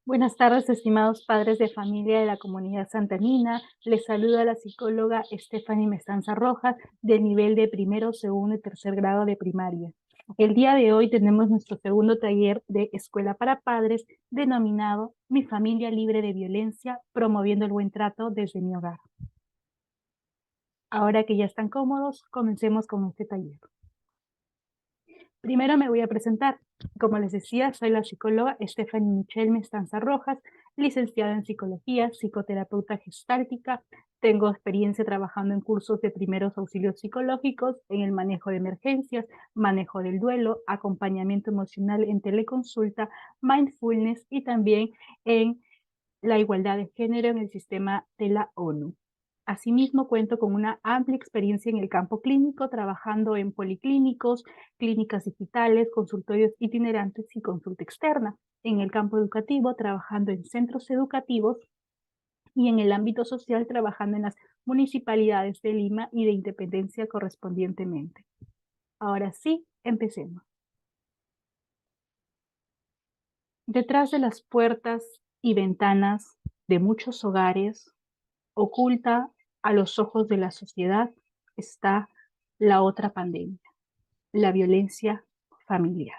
Buenas tardes, estimados padres de familia de la comunidad santanina. Les saluda la psicóloga Stephanie Mestanza Rojas, del nivel de primero, segundo y tercer grado de primaria. El día de hoy tenemos nuestro segundo taller de Escuela para Padres, denominado Mi familia libre de violencia, promoviendo el buen trato desde mi hogar. Ahora que ya están cómodos, comencemos con este taller. Primero me voy a presentar. Como les decía, soy la psicóloga Stephanie Michelle Mestanza Rojas, licenciada en psicología, psicoterapeuta gestáltica. Tengo experiencia trabajando en cursos de primeros auxilios psicológicos, en el manejo de emergencias, manejo del duelo, acompañamiento emocional en teleconsulta, mindfulness y también en la igualdad de género en el sistema de la ONU. Asimismo, cuento con una amplia experiencia en el campo clínico, trabajando en policlínicos, clínicas digitales, consultorios itinerantes y consulta externa. En el campo educativo, trabajando en centros educativos y en el ámbito social, trabajando en las municipalidades de Lima y de Independencia correspondientemente. Ahora sí, empecemos. Detrás de las puertas y ventanas de muchos hogares, oculta a los ojos de la sociedad, está la otra pandemia, la violencia familiar.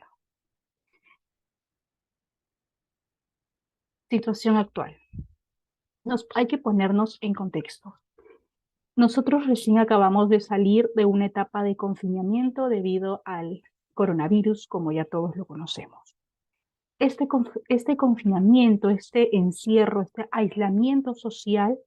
Situación actual. Hay que ponernos en contexto. Nosotros recién acabamos de salir de una etapa de confinamiento debido al coronavirus, como ya todos lo conocemos. Este confinamiento, este encierro, este aislamiento social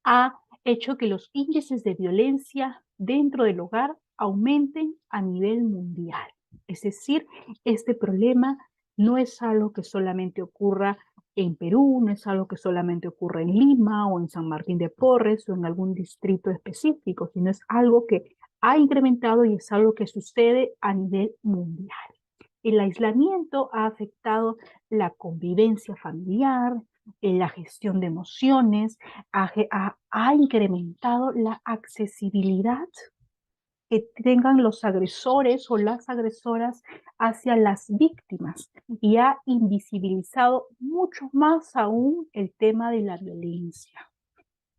ha hecho que los índices de violencia dentro del hogar aumenten a nivel mundial. Es decir, este problema no es algo que solamente ocurra en Perú, no es algo que solamente ocurre en Lima o en San Martín de Porres o en algún distrito específico, sino es algo que ha incrementado y es algo que sucede a nivel mundial. El aislamiento ha afectado la convivencia familiar, la gestión de emociones, ha incrementado la accesibilidad que tengan los agresores o las agresoras hacia las víctimas y ha invisibilizado mucho más aún el tema de la violencia.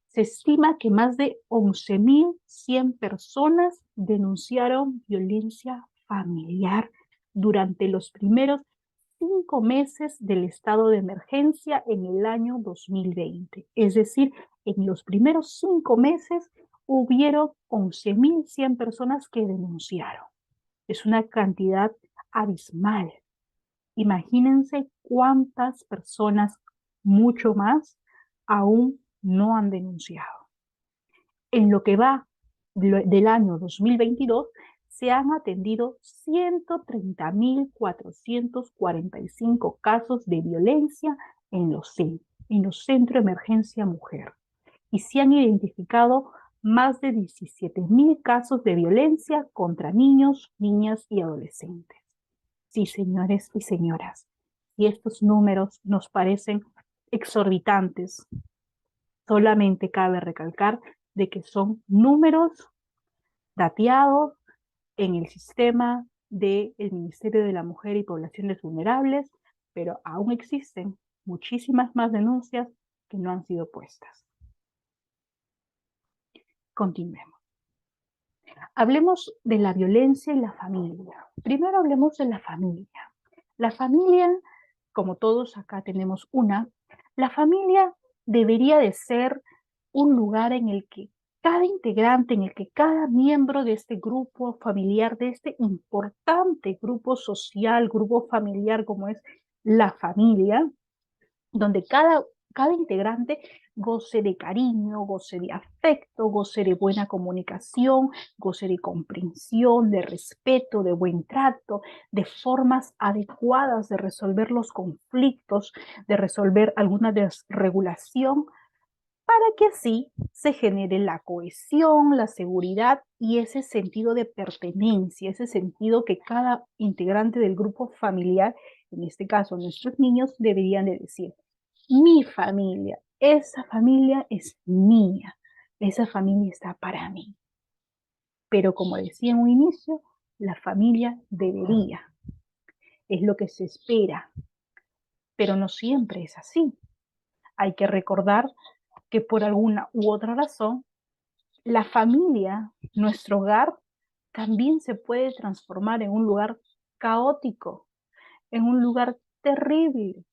Se estima que más de 11.100 personas denunciaron violencia familiar durante los primeros 5 meses del estado de emergencia en el año 2020. Es decir, en los primeros 5 meses hubieron 11.100 personas que denunciaron. Es una cantidad abismal. Imagínense cuántas personas, mucho más, aún no han denunciado. En lo que va del año 2022, se han atendido 130.445 casos de violencia en los centros de emergencia mujer, y se han identificado más de 17.000 casos de violencia contra niños, niñas y adolescentes. Sí, señores y señoras, y estos números nos parecen exorbitantes, solamente cabe recalcar de que son números dateados en el sistema del Ministerio de la Mujer y Poblaciones Vulnerables, pero aún existen muchísimas más denuncias que no han sido puestas. Continuemos. Hablemos de la violencia y la familia. Primero hablemos de la familia. La familia, como todos acá tenemos una, la familia debería de ser un lugar en el que cada integrante, en el que cada miembro de este grupo familiar, de este importante grupo social, grupo familiar como es la familia, donde cada integrante goce de cariño, goce de afecto, goce de buena comunicación, goce de comprensión, de respeto, de buen trato, de formas adecuadas de resolver los conflictos, de resolver alguna desregulación, para que así se genere la cohesión, la seguridad y ese sentido de pertenencia, ese sentido que cada integrante del grupo familiar, en este caso nuestros niños, deberían de decir: mi familia, esa familia es mía, esa familia está para mí. Pero como decía en un inicio, la familia debería, es lo que se espera, pero no siempre es así. Hay que recordar que por alguna u otra razón, la familia, nuestro hogar, también se puede transformar en un lugar caótico, en un lugar terrible,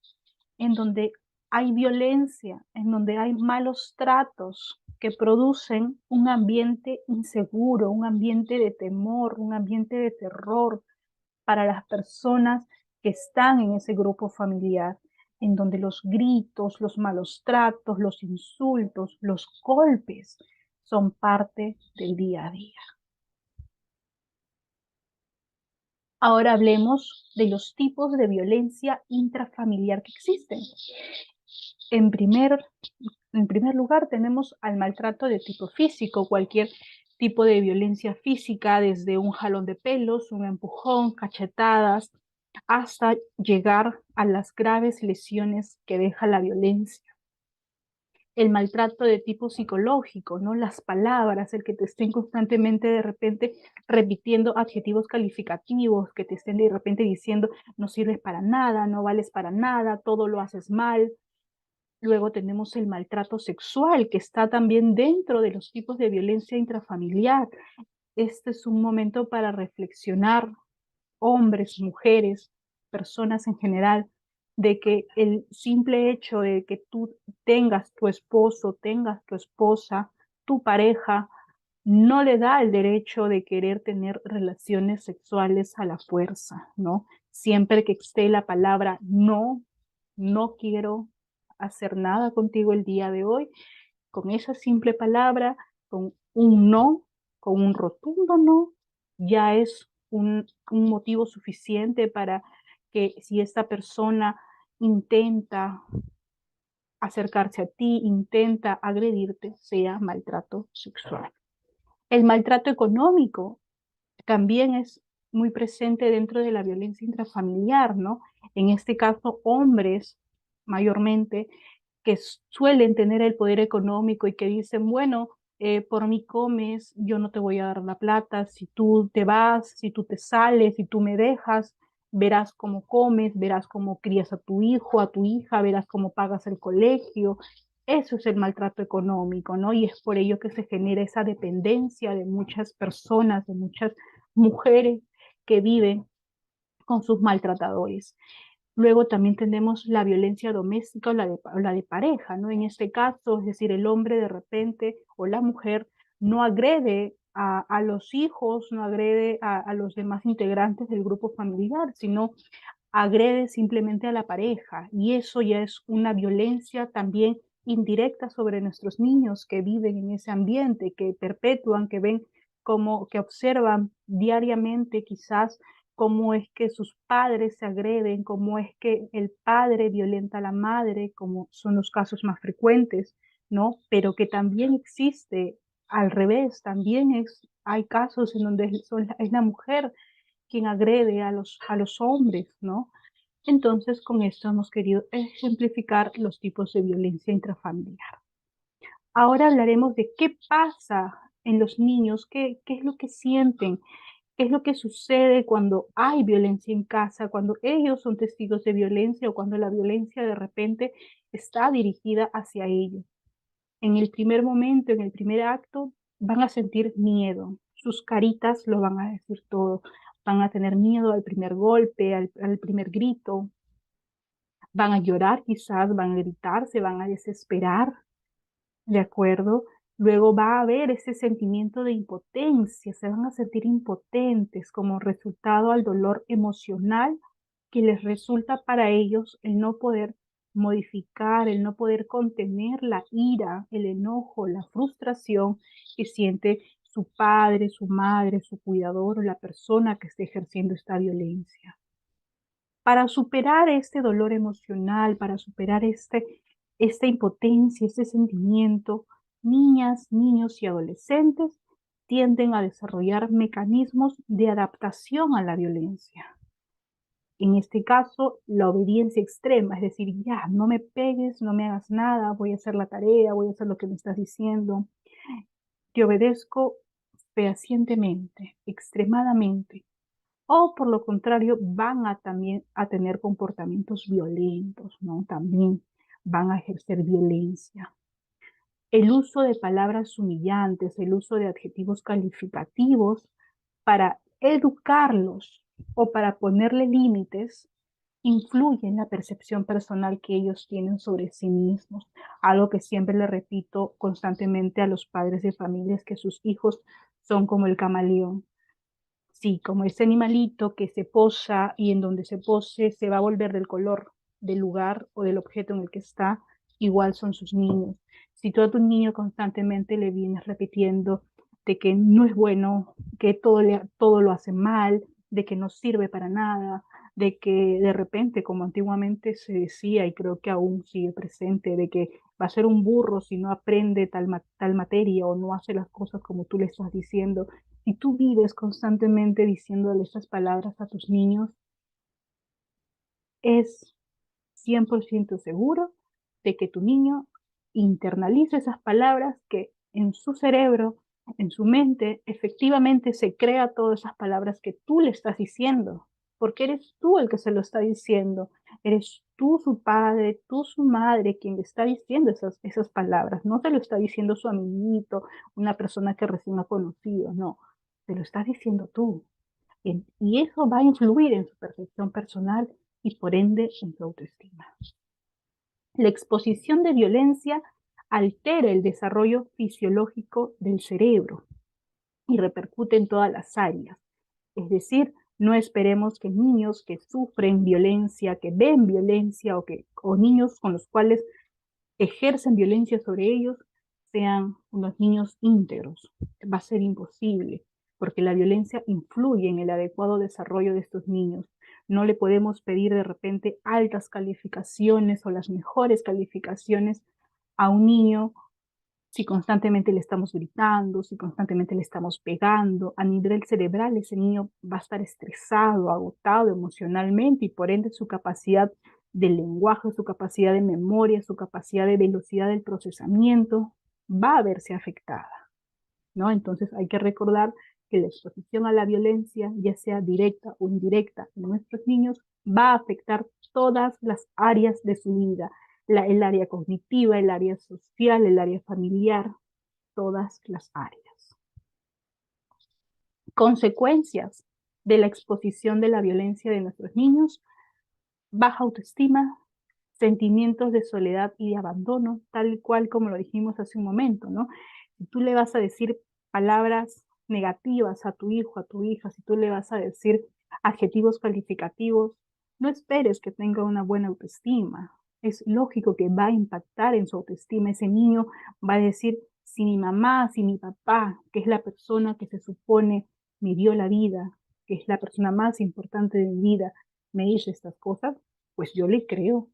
en donde hay violencia, en donde hay malos tratos que producen un ambiente inseguro, un ambiente de temor, un ambiente de terror para las personas que están en ese grupo familiar, en donde los gritos, los malos tratos, los insultos, los golpes son parte del día a día. Ahora hablemos de los tipos de violencia intrafamiliar que existen. En primer, en primer lugar, tenemos al maltrato de tipo físico, cualquier tipo de violencia física, desde un jalón de pelos, un empujón, cachetadas, hasta llegar a las graves lesiones que deja la violencia. El maltrato de tipo psicológico, ¿no? Las palabras, el que te estén constantemente de repente repitiendo adjetivos calificativos, que te estén de repente diciendo no sirves para nada, no vales para nada, todo lo haces mal. Luego tenemos el maltrato sexual, que está también dentro de los tipos de violencia intrafamiliar. Este es un momento para reflexionar, hombres, mujeres, personas en general, de que el simple hecho de que tú tengas tu esposo, tengas tu esposa, tu pareja, no le da el derecho de querer tener relaciones sexuales a la fuerza, ¿no? Siempre que esté la palabra no, no quiero hacer nada contigo el día de hoy, con esa simple palabra, con un no, con un rotundo no, ya es un motivo suficiente para que si esta persona intenta acercarse a ti, intenta agredirte, sea maltrato sexual. El maltrato económico también es muy presente dentro de la violencia intrafamiliar, ¿no? En este caso, hombres mayormente que suelen tener el poder económico y que dicen, bueno, por mí comes, yo no te voy a dar la plata, si tú te vas, si tú te sales, si tú me dejas, verás cómo comes, verás cómo crías a tu hijo, a tu hija, verás cómo pagas el colegio. Eso es el maltrato económico, ¿no? Y es por ello que se genera esa dependencia de muchas personas, de muchas mujeres que viven con sus maltratadores. Luego también tenemos la violencia doméstica o la de pareja, ¿no? En este caso, es decir, el hombre de repente o la mujer no agrede a los hijos, no agrede a los demás integrantes del grupo familiar, sino agrede simplemente a la pareja. Y eso ya es una violencia también indirecta sobre nuestros niños que viven en ese ambiente, que perpetúan, que ven como, que observan diariamente quizás cómo es que sus padres se agreden, cómo es que el padre violenta a la madre, como son los casos más frecuentes, ¿no? Pero que también existe al revés, también hay casos en donde es la mujer quien agrede a los hombres, ¿no? Entonces, con esto hemos querido ejemplificar los tipos de violencia intrafamiliar. Ahora hablaremos de qué pasa en los niños, qué es lo que sienten, qué es lo que sucede cuando hay violencia en casa, cuando ellos son testigos de violencia o cuando la violencia de repente está dirigida hacia ellos. En el primer momento, en el primer acto, van a sentir miedo. Sus caritas lo van a decir todo. Van a tener miedo al primer golpe, al primer grito. Van a llorar quizás, van a gritar, se van a desesperar, ¿de acuerdo? Luego va a haber ese sentimiento de impotencia, se van a sentir impotentes como resultado al dolor emocional que les resulta para ellos el no poder modificar, el no poder contener la ira, el enojo, la frustración que siente su padre, su madre, su cuidador o la persona que esté ejerciendo esta violencia. Para superar este dolor emocional, para superar esta impotencia, este sentimiento, niñas, niños y adolescentes tienden a desarrollar mecanismos de adaptación a la violencia. En este caso, la obediencia extrema, es decir, ya, no me pegues, no me hagas nada, voy a hacer la tarea, voy a hacer lo que me estás diciendo. Te obedezco fehacientemente, extremadamente. o por lo contrario van a también a tener comportamientos violentos, ¿no? También van a ejercer violencia. El uso de palabras humillantes, el uso de adjetivos calificativos para educarlos o para ponerle límites, influye en la percepción personal que ellos tienen sobre sí mismos. Algo que siempre le repito constantemente a los padres de familias, que sus hijos son como el camaleón. Sí, como ese animalito que se posa y en donde se pose se va a volver del color del lugar o del objeto en el que está, igual son sus niños. Si tú a tu niño constantemente le vienes repitiendo de que no es bueno, que todo lo hace mal, de que no sirve para nada, de que de repente, como antiguamente se decía y creo que aún sigue presente, de que va a ser un burro si no aprende tal materia o no hace las cosas como tú le estás diciendo. Si tú vives constantemente diciéndole estas palabras a tus niños, es 100% seguro de que tu niño internalice esas palabras, que en su cerebro, en su mente, efectivamente se crea todas esas palabras que tú le estás diciendo, porque eres tú el que se lo está diciendo, eres tú su padre, tú su madre quien le está diciendo esas palabras, no te lo está diciendo su amiguito, una persona que recién ha conocido, no, te lo estás diciendo tú. Y eso va a influir en su percepción personal y por ende en su autoestima. La exposición de violencia altera el desarrollo fisiológico del cerebro y repercute en todas las áreas. Es decir, no esperemos que niños que sufren violencia, que ven violencia o niños con los cuales ejercen violencia sobre ellos sean unos niños íntegros. Va a ser imposible, porque la violencia influye en el adecuado desarrollo de estos niños. No le podemos pedir de repente altas calificaciones o las mejores calificaciones a un niño si constantemente le estamos gritando, si constantemente le estamos pegando. A nivel cerebral, ese niño va a estar estresado, agotado emocionalmente y por ende su capacidad de lenguaje, su capacidad de memoria, su capacidad de velocidad del procesamiento va a verse afectada, ¿no? Entonces hay que recordar que la exposición a la violencia, ya sea directa o indirecta en nuestros niños, va a afectar todas las áreas de su vida, el área cognitiva, el área social, el área familiar, todas las áreas. Consecuencias de la exposición de la violencia de nuestros niños: baja autoestima, sentimientos de soledad y de abandono, tal cual como lo dijimos hace un momento, ¿no? Si tú le vas a decir palabras negativas a tu hijo, a tu hija, si tú le vas a decir adjetivos calificativos, no esperes que tenga una buena autoestima. Es lógico que va a impactar en su autoestima. Ese niño va a decir, si mi mamá, si mi papá, que es la persona que se supone me dio la vida, que es la persona más importante de mi vida, me dice estas cosas, pues yo le creo,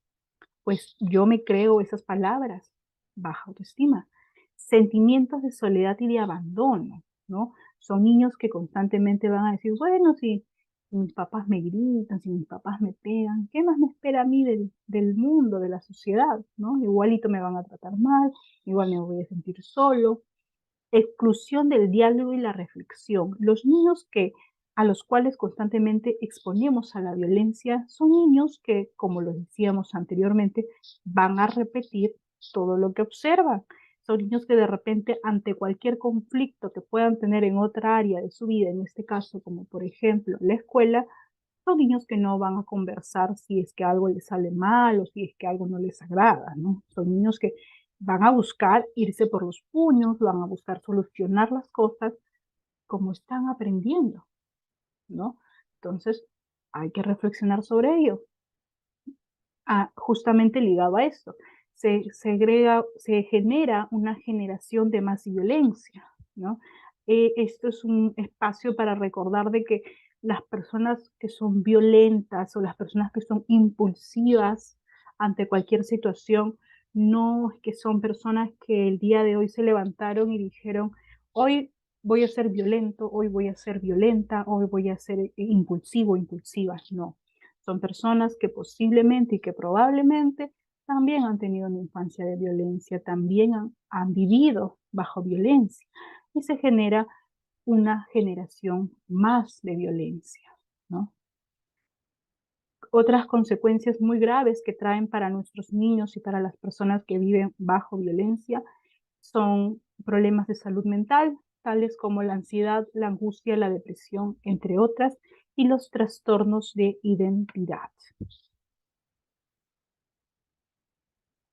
pues yo me creo esas palabras. Baja autoestima. Sentimientos de soledad y de abandono, ¿no? Son niños que constantemente van a decir, bueno, si mis papás me gritan, si mis papás me pegan, ¿qué más me espera a mí del mundo, de la sociedad, ¿no? Igualito me van a tratar mal, igual me voy a sentir solo. Exclusión del diálogo y la reflexión. Los niños a los cuales constantemente exponemos a la violencia son niños que, como lo decíamos anteriormente, van a repetir todo lo que observan. Son niños que de repente ante cualquier conflicto que puedan tener en otra área de su vida, en este caso como por ejemplo la escuela, son niños que no van a conversar si es que algo les sale mal o si es que algo no les agrada, ¿no? Son niños que van a buscar irse por los puños, van a buscar solucionar las cosas como están aprendiendo, ¿no? Entonces, hay que reflexionar sobre ello. Justamente ligado a esto, se genera una generación de más violencia, ¿no? Esto es un espacio para recordar de que las personas que son violentas o las personas que son impulsivas ante cualquier situación, no es que son personas que el día de hoy se levantaron y dijeron, hoy voy a ser violento, hoy voy a ser violenta, hoy voy a ser impulsivo, impulsiva, no. Son personas que posiblemente y que probablemente también han tenido una infancia de violencia, también han vivido bajo violencia y se genera una generación más de violencia. ¿no? Otras consecuencias muy graves que traen para nuestros niños y para las personas que viven bajo violencia son problemas de salud mental, tales como la ansiedad, la angustia, la depresión, entre otras, y los trastornos de identidad.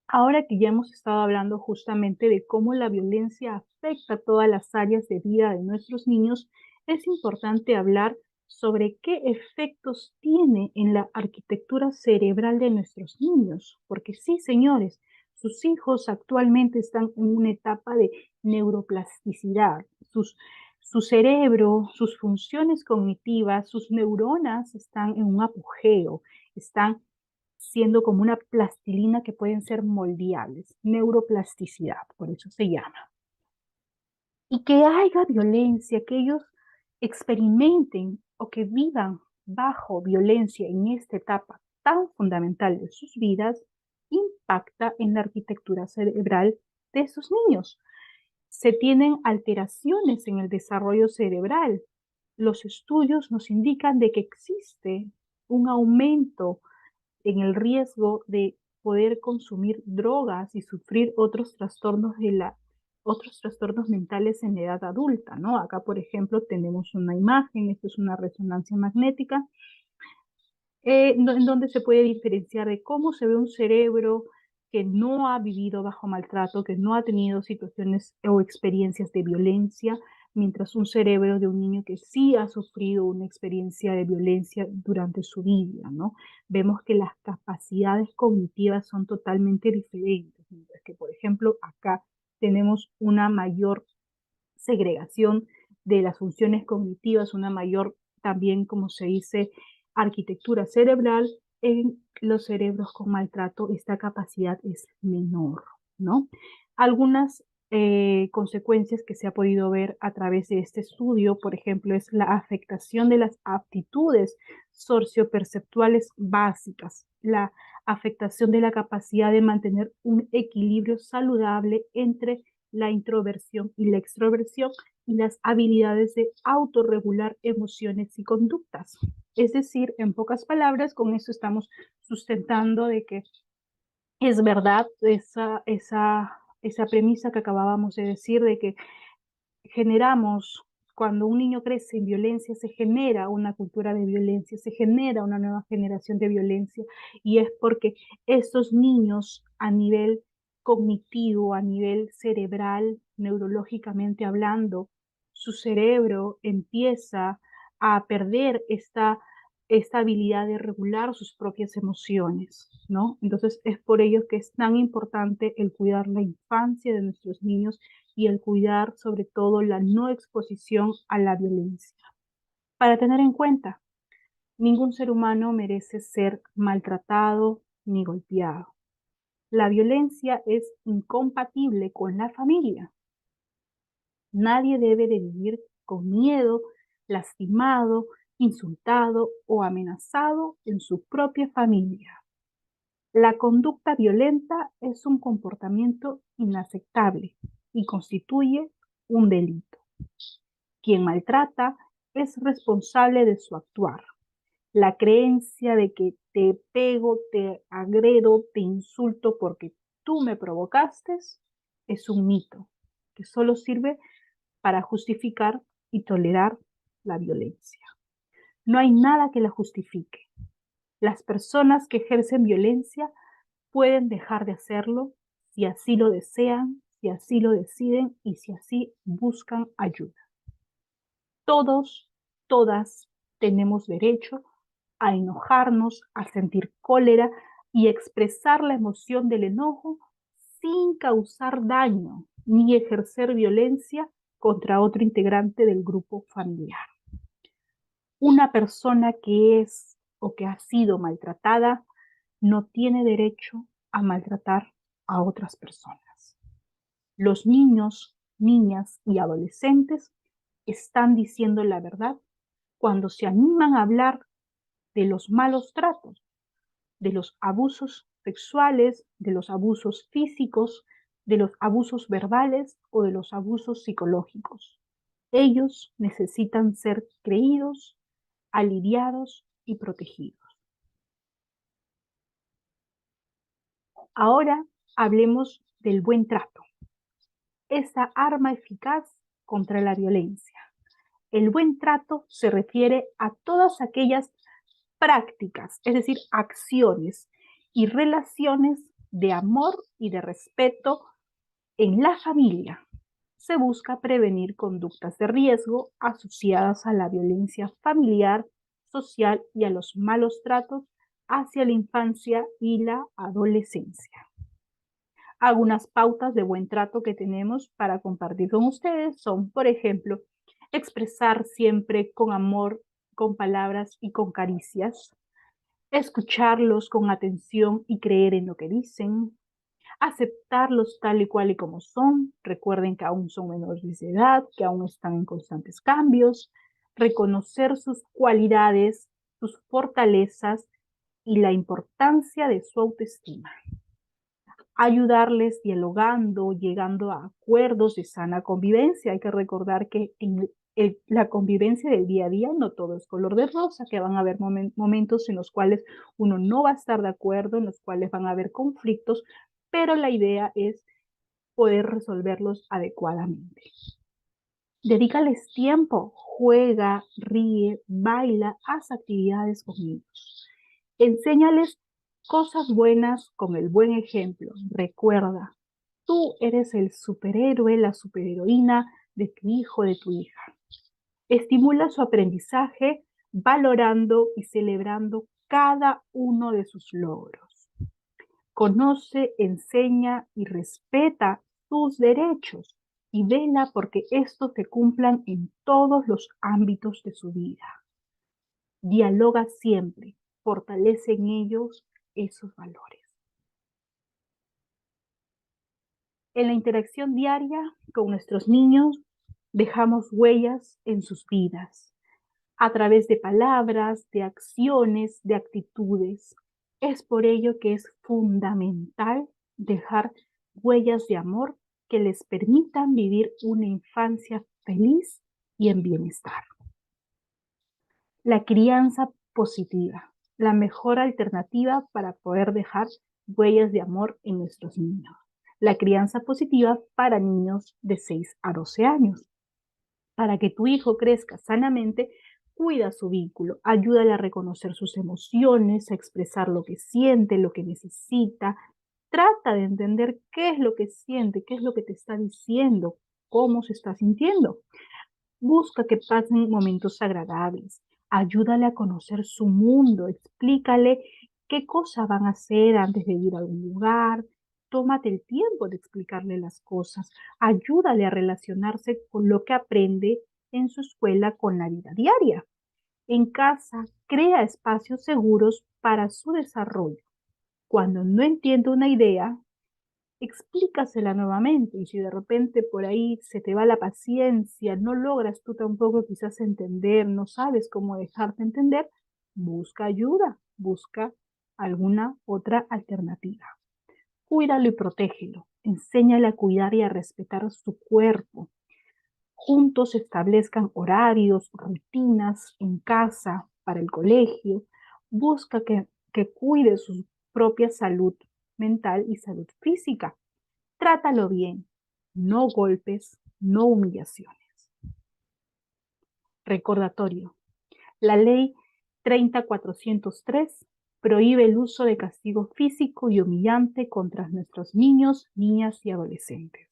Ahora que ya hemos estado hablando justamente de cómo la violencia afecta todas las áreas de vida de nuestros niños, es importante hablar sobre qué efectos tiene en la arquitectura cerebral de nuestros niños. Porque sí, señores, sus hijos actualmente están en una etapa de neuroplasticidad. Su cerebro, sus funciones cognitivas, sus neuronas están en un apogeo, están siendo como una plastilina que pueden ser moldeables, neuroplasticidad, por eso se llama. Y que haya violencia, que ellos experimenten o que vivan bajo violencia en esta etapa tan fundamental de sus vidas, impacta en la arquitectura cerebral de esos niños. Se tienen alteraciones en el desarrollo cerebral. Los estudios nos indican de que existe un aumento en el riesgo de poder consumir drogas y sufrir otros trastornos mentales en la edad adulta, ¿no? Acá, por ejemplo, tenemos una imagen, esto es una resonancia magnética, en donde se puede diferenciar de cómo se ve un cerebro que no ha vivido bajo maltrato, que no ha tenido situaciones o experiencias de violencia, mientras un cerebro de un niño que sí ha sufrido una experiencia de violencia durante su vida, ¿no? Vemos que las capacidades cognitivas son totalmente diferentes, mientras que, por ejemplo, acá tenemos una mayor segregación de las funciones cognitivas, una mayor también, como se dice, arquitectura cerebral. En los cerebros con maltrato esta capacidad es menor, ¿no? Algunas consecuencias que se ha podido ver a través de este estudio, por ejemplo, es la afectación de las aptitudes socioperceptuales básicas, la afectación de la capacidad de mantener un equilibrio saludable entre la introversión y la extroversión y las habilidades de autorregular emociones y conductas. Es decir, en pocas palabras, con eso estamos sustentando de que es verdad esa premisa que acabábamos de decir de que generamos, cuando un niño crece en violencia, se genera una cultura de violencia, se genera una nueva generación de violencia, y es porque estos niños a nivel cognitivo, a nivel cerebral, neurológicamente hablando, su cerebro empieza a perder esta habilidad de regular sus propias emociones, ¿no? Entonces es por ello que es tan importante el cuidar la infancia de nuestros niños y el cuidar sobre todo la no exposición a la violencia. Para tener en cuenta, ningún ser humano merece ser maltratado ni golpeado. La violencia es incompatible con la familia. Nadie debe de vivir con miedo, lastimado, insultado o amenazado en su propia familia. La conducta violenta es un comportamiento inaceptable y constituye un delito. Quien maltrata es responsable de su actuar. La creencia de que te pego, te agredo, te insulto porque tú me provocaste es un mito que solo sirve para justificar y tolerar la violencia. No hay nada que la justifique. Las personas que ejercen violencia pueden dejar de hacerlo si así lo desean, si así lo deciden y si así buscan ayuda. Todos, todas tenemos derecho a enojarnos, a sentir cólera y expresar la emoción del enojo sin causar daño ni ejercer violencia contra otro integrante del grupo familiar. Una persona que es o que ha sido maltratada no tiene derecho a maltratar a otras personas. Los niños, niñas y adolescentes están diciendo la verdad cuando se animan a hablar de los malos tratos, de los abusos sexuales, de los abusos físicos, de los abusos verbales o de los abusos psicológicos. Ellos necesitan ser creídos, aliviados y protegidos. Ahora hablemos del buen trato, esa arma eficaz contra la violencia. El buen trato se refiere a todas aquellas prácticas, es decir, acciones y relaciones de amor y de respeto en la familia. Se busca prevenir conductas de riesgo asociadas a la violencia familiar, social y a los malos tratos hacia la infancia y la adolescencia. Algunas pautas de buen trato que tenemos para compartir con ustedes son, por ejemplo, expresar siempre con amor, con palabras y con caricias, escucharlos con atención y creer en lo que dicen, aceptarlos tal y cual y como son. Recuerden que aún son menores de edad, que aún están en constantes cambios, reconocer sus cualidades, sus fortalezas y la importancia de su autoestima. Ayudarles dialogando, llegando a acuerdos de sana convivencia. Hay que recordar que en la convivencia del día a día no todo es color de rosa, que van a haber momentos en los cuales uno no va a estar de acuerdo, en los cuales van a haber conflictos, pero la idea es poder resolverlos adecuadamente. Dedícales tiempo, juega, ríe, baila, haz actividades con ellos. Enséñales cosas buenas con el buen ejemplo. Recuerda, tú eres el superhéroe, la superheroína de tu hijo, de tu hija. Estimula su aprendizaje valorando y celebrando cada uno de sus logros. Conoce, enseña y respeta tus derechos y vela porque estos se cumplan en todos los ámbitos de su vida. Dialoga siempre, fortalece en ellos esos valores. En la interacción diaria con nuestros niños, dejamos huellas en sus vidas, a través de palabras, de acciones, de actitudes. Es por ello que es fundamental dejar huellas de amor que les permitan vivir una infancia feliz y en bienestar. La crianza positiva, la mejor alternativa para poder dejar huellas de amor en nuestros niños. La crianza positiva para niños de 6 a 12 años. Para que tu hijo crezca sanamente, cuida su vínculo, ayúdale a reconocer sus emociones, a expresar lo que siente, lo que necesita. Trata de entender qué es lo que siente, qué es lo que te está diciendo, cómo se está sintiendo. Busca que pasen momentos agradables. Ayúdale a conocer su mundo. Explícale qué cosas van a hacer antes de ir a algún lugar. Tómate el tiempo de explicarle las cosas. Ayúdale a relacionarse con lo que aprende en su escuela con la vida diaria. En casa, crea espacios seguros para su desarrollo. Cuando no entiende una idea, explícasela nuevamente y si de repente por ahí se te va la paciencia, no logras tú tampoco quizás entender, no sabes cómo dejarte entender, busca ayuda, busca alguna otra alternativa. Cuídalo y protégelo, enséñale a cuidar y a respetar su cuerpo. Juntos establezcan horarios, rutinas en casa, para el colegio. Busca que cuide su propia salud mental y salud física. Trátalo bien, no golpes, no humillaciones. Recordatorio. La ley 30403 prohíbe el uso de castigo físico y humillante contra nuestros niños, niñas y adolescentes.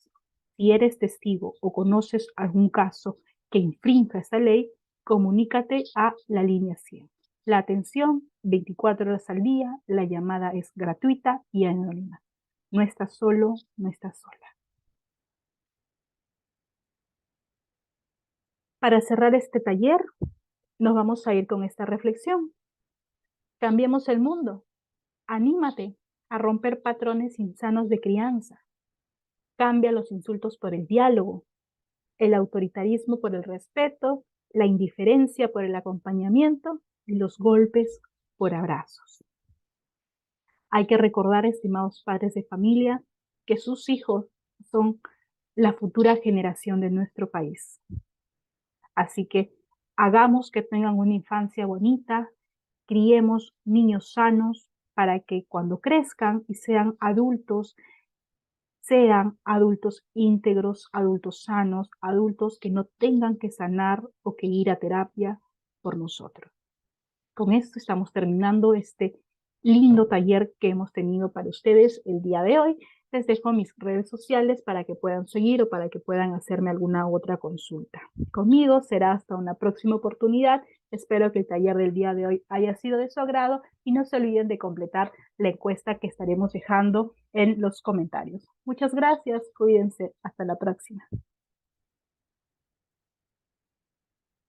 Si eres testigo o conoces algún caso que infrinja esta ley, comunícate a la línea 100. La atención, 24 horas al día, la llamada es gratuita y anónima. No estás solo, no estás sola. Para cerrar este taller, nos vamos a ir con esta reflexión. Cambiemos el mundo. Anímate a romper patrones insanos de crianza. Cambia los insultos por el diálogo, el autoritarismo por el respeto, la indiferencia por el acompañamiento y los golpes por abrazos. Hay que recordar, estimados padres de familia, que sus hijos son la futura generación de nuestro país. Así que hagamos que tengan una infancia bonita, criemos niños sanos para que cuando crezcan y sean adultos íntegros, adultos sanos, adultos que no tengan que sanar o que ir a terapia por nosotros. Con esto estamos terminando este lindo taller que hemos tenido para ustedes el día de hoy. Les dejo mis redes sociales para que puedan seguir o para que puedan hacerme alguna otra consulta. Conmigo será hasta una próxima oportunidad. Espero que el taller del día de hoy haya sido de su agrado y no se olviden de completar la encuesta que estaremos dejando en los comentarios. Muchas gracias, cuídense, hasta la próxima.